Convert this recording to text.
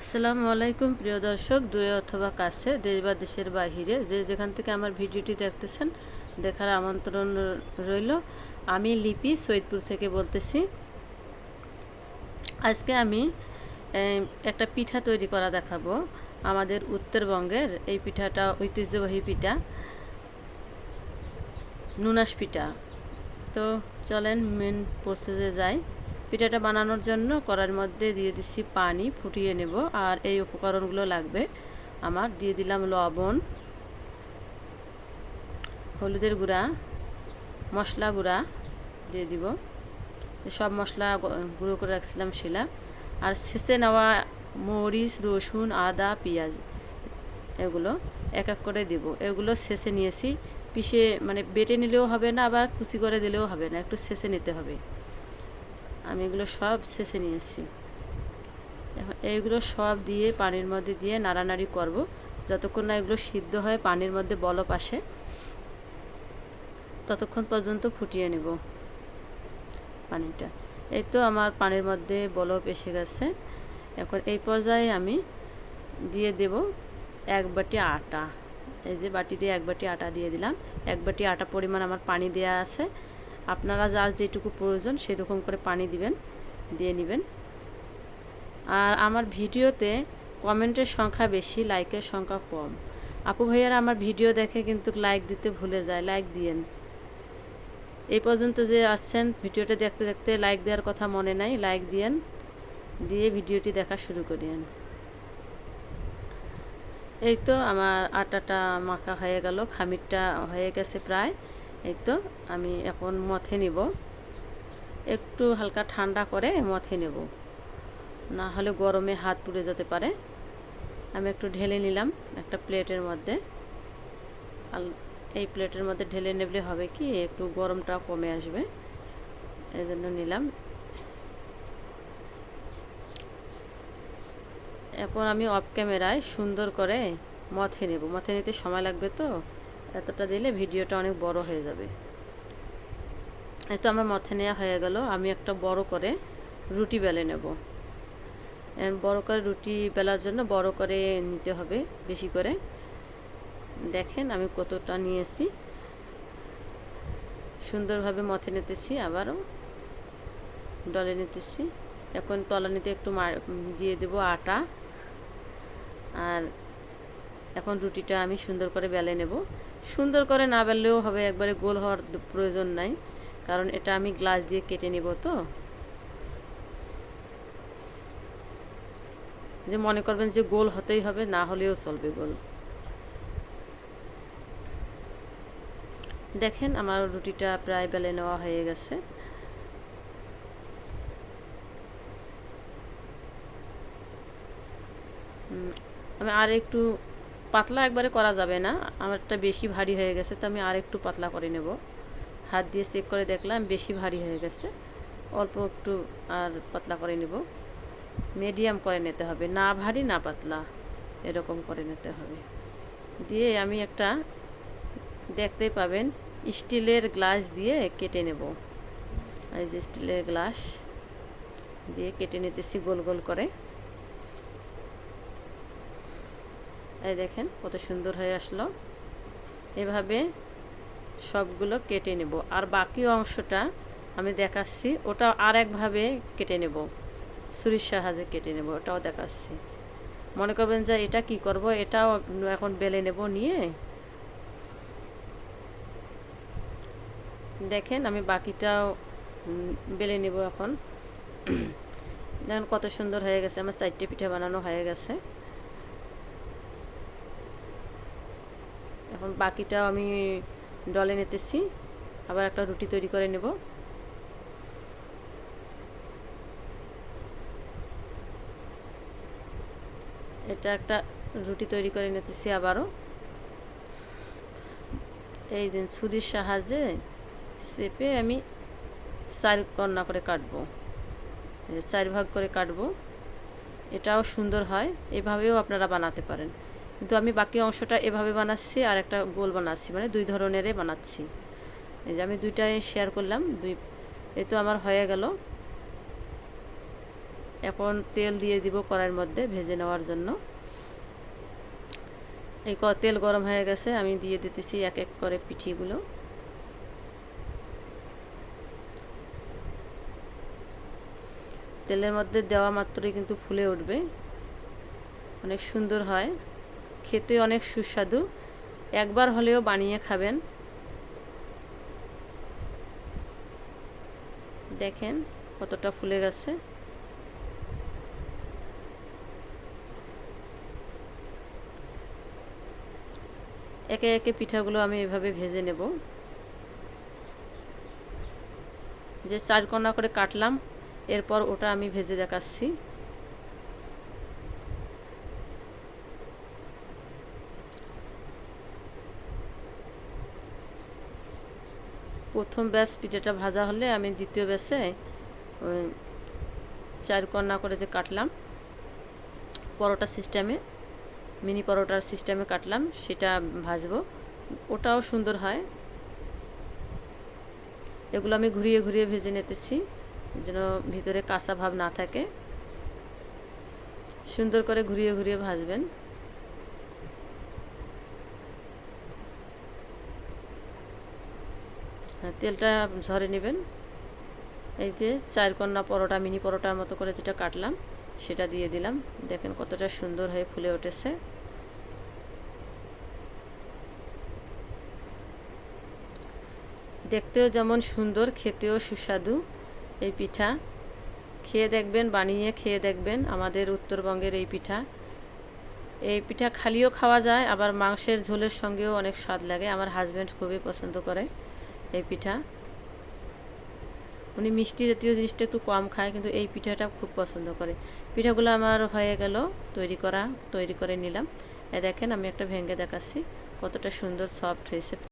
আসসালামু আলাইকুম প্রিয় দর্শক, দূরে অথবা কাছে, দেশ বা দেশের বাহিরে যে যেখান থেকে আমার ভিডিওটি দেখতেছেন দেখার আমন্ত্রণ রইল। আমি লিপি সৈয়দপুর থেকে বলতেছি। আজকে আমি একটা পিঠা তৈরি করা দেখাবো। আমাদের উত্তরবঙ্গের এই পিঠাটা ঐতিহ্যবাহী পিঠা, নুনাস পিঠা। তো চলেন মেন প্রসেসে যাই। পিঠাটা বানানোর জন্য কড়াইয়ের মধ্যে দিয়ে দিচ্ছি পানি, ফুটিয়ে নেব। আর এই উপকরণগুলো লাগবে আমার। দিয়ে দিলাম লবণ, হলুদের গুঁড়া, মশলা গুঁড়া দিয়ে দিব। সব মশলা গুঁড়ো করে রাখছিলাম শিলা। আর ছেঁচে নেওয়া মরিচ, রসুন, আদা, পেঁয়াজ এগুলো এক এক করে দিব। এগুলো ছেঁচে নিয়েছি, পিষে মানে বেটে নিলেও হবে না, আবার কুচি করে দিলেও হবে না, একটু ছেঁচে নিতে হবে। আমি এগুলো সব ছেঁচে নিয়েছি। এখন এইগুলো সব দিয়ে পানির মধ্যে দিয়ে নাড়ানাড়ি করব যতক্ষণ না এগুলো সিদ্ধ হয়ে পানির মধ্যে বলক আসে, ততক্ষণ পর্যন্ত ফুটিয়ে নেব পানিটা। এই তো আমার পানির মধ্যে বলক এসে গেছে। এখন এই পর্যায়ে আমি দিয়ে দেব এক বাটি আটা। এই যে বাটি দিয়ে এক বাটি আটা দিয়ে দিলাম। এক বাটি আটা পরিমাণ আমার পানি দেওয়া আছে। আপনারা যার যেটুকু প্রয়োজন সেরকম করে পানি দিবেন, দিয়ে নেবেন। আর আমার ভিডিওতে কমেন্টের সংখ্যা বেশি, লাইকের সংখ্যা কম। আপু ভাইয়ারা আমার ভিডিও দেখে কিন্তু লাইক দিতে ভুলে যায়, লাইক দিয়েন। এই পর্যন্ত যে আসছেন ভিডিওটা দেখতে দেখতে লাইক দেওয়ার কথা মনে নাই, লাইক দিয়েন, দিয়ে ভিডিওটি দেখা শুরু করিয়েন। এই তো আমার আটাটা মাখা হয়ে গেল, খামিরটা হয়ে গেছে প্রায়। এই তো আমি এখন মথে নিব, একটু হালকা ঠান্ডা করে মথে নেব, না হলে গরমে হাত পুড়ে যেতে পারে। আমি একটু ঢেলে নিলাম একটা প্লেটের মধ্যে। এই প্লেটের মধ্যে ঢেলে নেবলে হবে কি একটু গরমটা কমে আসবে, এই জন্য নিলাম। এখন আমি অফ ক্যামেরায় সুন্দর করে মথে নেব। মথে নিতে সময় লাগবে, তো এতটা দিলে ভিডিওটা অনেক বড় হয়ে যাবে। এই তো আমার মথে নেওয়া হয়ে গেল। আমি একটা বড় করে রুটি বেলে নেব। বড় করে রুটি বেলার জন্য বড় করে নিতে হবে, বেশি করে। দেখেন আমি কতটা নিয়েছি, সুন্দরভাবে মথে নিতেছি, আবারও ডলে নিতেছি। এখন তলানিতে একটু দিয়ে দেব আটা। আর এখন রুটিটা আমি সুন্দর করে বেলে নেব। সুন্দর করে না বেললেও হবে, একবারে গোল হওয়ার প্রয়োজন নাই, কারণ এটা আমি গ্লাস দিয়ে কেটে নেব। তো যে মনে করবেন যে গোল হতেই হবে, না হলেও চলবে গোল। দেখেন আমার রুটিটা প্রায় বেলে নেওয়া হয়ে গেছে। আমি আর একটু পাতলা একবারে করা যাবে না, আমারটা বেশি ভারী হয়ে গেছে, তো আমি আর একটু পাতলা করে নেব। হাত দিয়ে চেক করে দেখলাম বেশি ভারী হয়ে গেছে, অল্প একটু আর পাতলা করে নেব। মিডিয়াম করে নিতে হবে, না ভারী না পাতলা, এরকম করে নিতে হবে। দিয়ে আমি একটা, দেখতেই পাবেন, স্টিলের গ্লাস দিয়ে কেটে নেব। এই যে স্টিলের গ্লাস দিয়ে কেটে নিতেছি গোল গোল করে। এই দেখেন কত সুন্দর হয়ে আসলো। এভাবে সবগুলো কেটে নেব। আর বাকি অংশটা আমি দেখাচ্ছি, ওটা আর একভাবে কেটে নেব, ছুরির সাহায্যে কেটে নেব, ওটাও দেখাচ্ছি। মনে করবেন যে এটা কি করব, এটাও এখন বেলে নেব। নিয়ে দেখেন আমি বাকিটাও বেলে নেব এখন। দেখেন কত সুন্দর হয়ে গেছে, আমার 4টে পিঠা বানানো হয়ে গেছে। এখন বাকিটাও আমি ডলে নিতেছি, আবার একটা রুটি তৈরি করে নেব। এটা একটা রুটি তৈরি করে নিতেছি আবারও। এই দিন ছুরির সাহায্যে চেপে আমি 4 কর্না করে কাটবো, 4 ভাগ করে কাটবো। এটাও সুন্দর হয়, এভাবেও আপনারা বানাতে পারেন। কিন্তু আমি বাকি অংশটা এভাবে বানাচ্ছি, আর একটা গোল বানাচ্ছি, মানে 2 ধরনেরই বানাচ্ছি। এই যে আমি দুইটাই শেয়ার করলাম। এই তো আমার হয়ে গেল। এখন তেল দিয়ে দিব কড়াইয়ের মধ্যে ভেজে নেওয়ার জন্য। এই তেল গরম হয়ে গেছে, আমি দিয়ে দিতেছি এক এক করে পিঠিগুলো। তেলের মধ্যে দেওয়া মাত্রই কিন্তু ফুলে উঠবে, অনেক সুন্দর হয়, খেতে অনেক সুস্বাদু। একবার হলেও বানিয়ে খাবেন। দেখেন কতটা ফুলে গেছে। একে একে পিঠাগুলো আমি এভাবে ভেজে নেব। যে 4 কোনা করে কাটলাম, এরপর ওটা আমি ভেজে দেখাচ্ছি। প্রথম ব্যাচ পিঠাটা ভাজা হলে আমি দ্বিতীয় ব্যাচে 4 কোনা করে যে কাটলাম পরোটা সিস্টেমে, মিনি পরোটার সিস্টেমে কাটলাম, সেটা ভাজবো, ওটাও সুন্দর হয়। এগুলো আমি ঘুরিয়ে ঘুরিয়ে ভেজে নিতেছি যেন ভিতরে কাঁচা ভাব না থাকে। সুন্দর করে ঘুরিয়ে ঘুরিয়ে ভাজবেন। তেলটা ঝরে নেবেন। এই যে 4 কোনা পরোটা, মিনি পরোটার মতো করে যেটা কাটলাম সেটা দিয়ে দিলাম। দেখেন কতটা সুন্দর হয়ে ফুলে উঠেছে। দেখতেও যেমন সুন্দর, খেতেও সুস্বাদু এই পিঠা। খেয়ে দেখবেন, বানিয়ে খেয়ে দেখবেন আমাদের উত্তরবঙ্গের এই পিঠা। এই পিঠা খালিও খাওয়া যায়, আবার মাংসের ঝোলের সঙ্গেও অনেক স্বাদ লাগে। আমার হাজব্যান্ড খুবই পছন্দ করে এই পিঠা। উনি মিষ্টি জাতীয় জিনিসটা একটু কম খায়, কিন্তু এই পিঠাটা খুব পছন্দ করে। পিঠাগুলো আমার হয়ে গেল তৈরি করে নিলাম। দেখেন আমি একটা ভেঙে দেখাচ্ছি কতটা সুন্দর সফট হয়েছে।